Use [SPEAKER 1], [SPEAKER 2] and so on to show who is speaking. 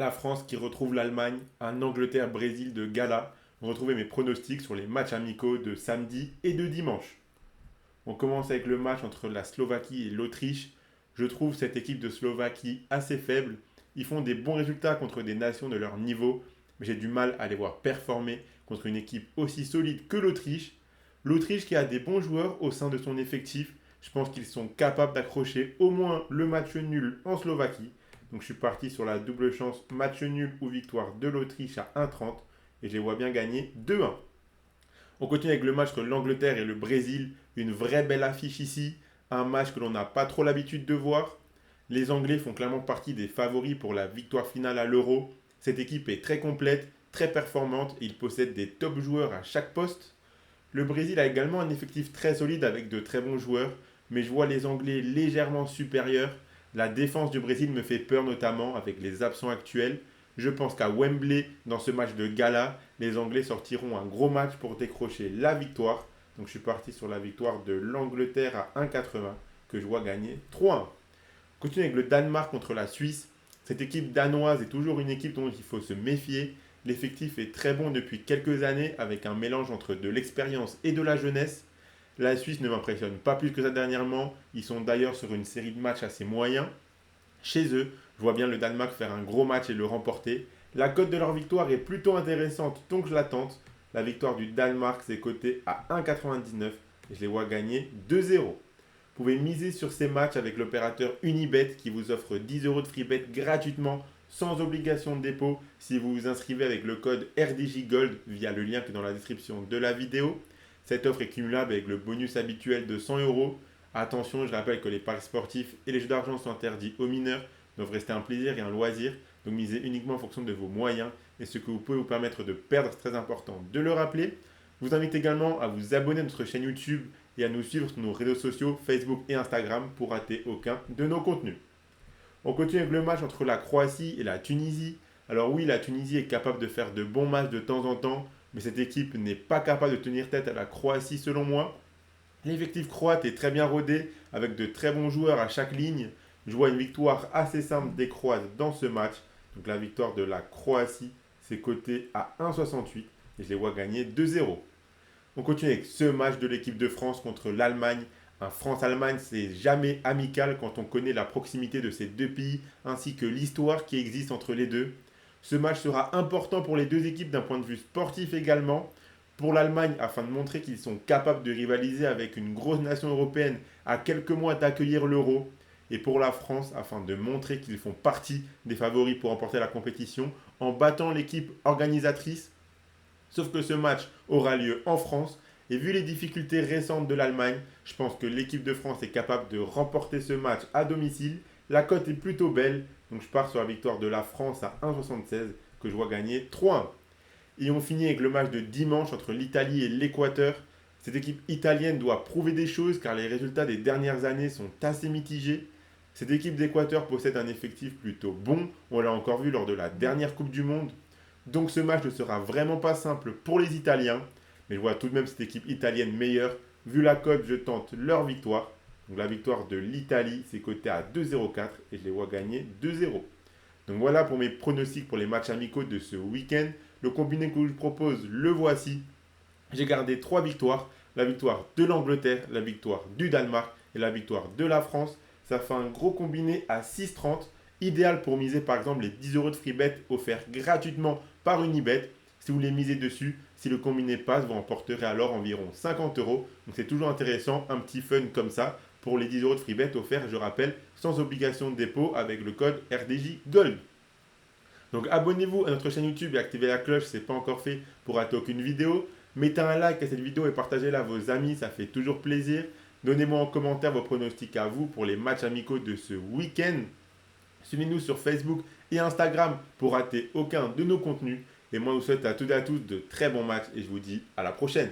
[SPEAKER 1] La France qui retrouve l'Allemagne, un Angleterre-Brésil de gala. Retrouvez mes pronostics sur les matchs amicaux de samedi et de dimanche. On commence avec le match entre la Slovaquie et l'Autriche. Je trouve cette équipe de Slovaquie assez faible. Ils font des bons résultats contre des nations de leur niveau, mais j'ai du mal à les voir performer contre une équipe aussi solide que l'Autriche. L'Autriche qui a des bons joueurs au sein de son effectif. Je pense qu'ils sont capables d'accrocher au moins le match nul en Slovaquie. Donc je suis parti sur la double chance match nul ou victoire de l'Autriche à 1,30 et je les vois bien gagner 2-1. On continue avec le match entre l'Angleterre et le Brésil. Une vraie belle affiche ici. Un match que l'on n'a pas trop l'habitude de voir. Les Anglais font clairement partie des favoris pour la victoire finale à l'Euro. Cette équipe est très complète, très performante et ils possèdent des top joueurs à chaque poste. Le Brésil a également un effectif très solide avec de très bons joueurs, mais je vois les Anglais légèrement supérieurs. La défense du Brésil me fait peur notamment avec les absents actuels. Je pense qu'à Wembley, dans ce match de gala, les Anglais sortiront un gros match pour décrocher la victoire. Donc je suis parti sur la victoire de l'Angleterre à 1,80 que je vois gagner 3-1. Continue avec le Danemark contre la Suisse. Cette équipe danoise est toujours une équipe dont il faut se méfier. L'effectif est très bon depuis quelques années avec un mélange entre de l'expérience et de la jeunesse. La Suisse ne m'impressionne pas plus que ça dernièrement. Ils sont d'ailleurs sur une série de matchs assez moyens. Chez eux, je vois bien le Danemark faire un gros match et le remporter. La cote de leur victoire est plutôt intéressante, donc je la tente. La victoire du Danemark, c'est coté à 1,99 et je les vois gagner 2-0. Vous pouvez miser sur ces matchs avec l'opérateur Unibet qui vous offre 10 euros de free bet gratuitement sans obligation de dépôt si vous vous inscrivez avec le code RDJ Gold via le lien qui est dans la description de la vidéo. Cette offre est cumulable avec le bonus habituel de 100 euros. Attention, je rappelle que les paris sportifs et les jeux d'argent sont interdits aux mineurs, doivent rester un plaisir et un loisir, donc misez uniquement en fonction de vos moyens et ce que vous pouvez vous permettre de perdre, c'est très important de le rappeler. Je vous invite également à vous abonner à notre chaîne YouTube et à nous suivre sur nos réseaux sociaux Facebook et Instagram pour rater aucun de nos contenus. On continue avec le match entre la Croatie et la Tunisie. Alors oui, la Tunisie est capable de faire de bons matchs de temps en temps, mais cette équipe n'est pas capable de tenir tête à la Croatie selon moi. L'effectif croate est très bien rodé, avec de très bons joueurs à chaque ligne. Je vois une victoire assez simple des Croates dans ce match. Donc la victoire de la Croatie, c'est coté à 1,68 et je les vois gagner 2-0. On continue avec ce match de l'équipe de France contre l'Allemagne. Un France-Allemagne, c'est jamais amical quand on connaît la proximité de ces deux pays ainsi que l'histoire qui existe entre les deux. Ce match sera important pour les deux équipes d'un point de vue sportif également. Pour l'Allemagne, afin de montrer qu'ils sont capables de rivaliser avec une grosse nation européenne à quelques mois d'accueillir l'Euro. Et pour la France, afin de montrer qu'ils font partie des favoris pour remporter la compétition en battant l'équipe organisatrice. Sauf que ce match aura lieu en France. Et vu les difficultés récentes de l'Allemagne, je pense que l'équipe de France est capable de remporter ce match à domicile. La cote est plutôt belle, donc je pars sur la victoire de la France à 1,76 que je vois gagner 3-1. Et on finit avec le match de dimanche entre l'Italie et l'Équateur. Cette équipe italienne doit prouver des choses car les résultats des dernières années sont assez mitigés. Cette équipe d'Équateur possède un effectif plutôt bon, on l'a encore vu lors de la dernière Coupe du Monde. Donc ce match ne sera vraiment pas simple pour les Italiens, mais je vois tout de même cette équipe italienne meilleure. Vu la cote, je tente leur victoire. Donc la victoire de l'Italie, c'est coté à 2,04 et je les vois gagner 2-0. Donc voilà pour mes pronostics pour les matchs amicaux de ce week-end. Le combiné que je vous propose, le voici. J'ai gardé 3 victoires. La victoire de l'Angleterre, la victoire du Danemark et la victoire de la France. Ça fait un gros combiné à 6,30. Idéal pour miser par exemple les 10 euros de free bet offerts gratuitement par Unibet. Si vous les misez dessus, si le combiné passe, vous remporterez alors environ 50 euros. Donc c'est toujours intéressant, un petit fun comme ça pour les 10 euros de free bet offerts, je rappelle, sans obligation de dépôt avec le code RDJ Gold. Donc abonnez-vous à notre chaîne YouTube et activez la cloche si ce n'est pas encore fait pour rater aucune vidéo. Mettez un like à cette vidéo et partagez-la à vos amis, ça fait toujours plaisir. Donnez-moi en commentaire vos pronostics à vous pour les matchs amicaux de ce week-end. Suivez-nous sur Facebook et Instagram pour rater aucun de nos contenus. Et moi, je vous souhaite à toutes et à tous de très bons matchs et je vous dis à la prochaine.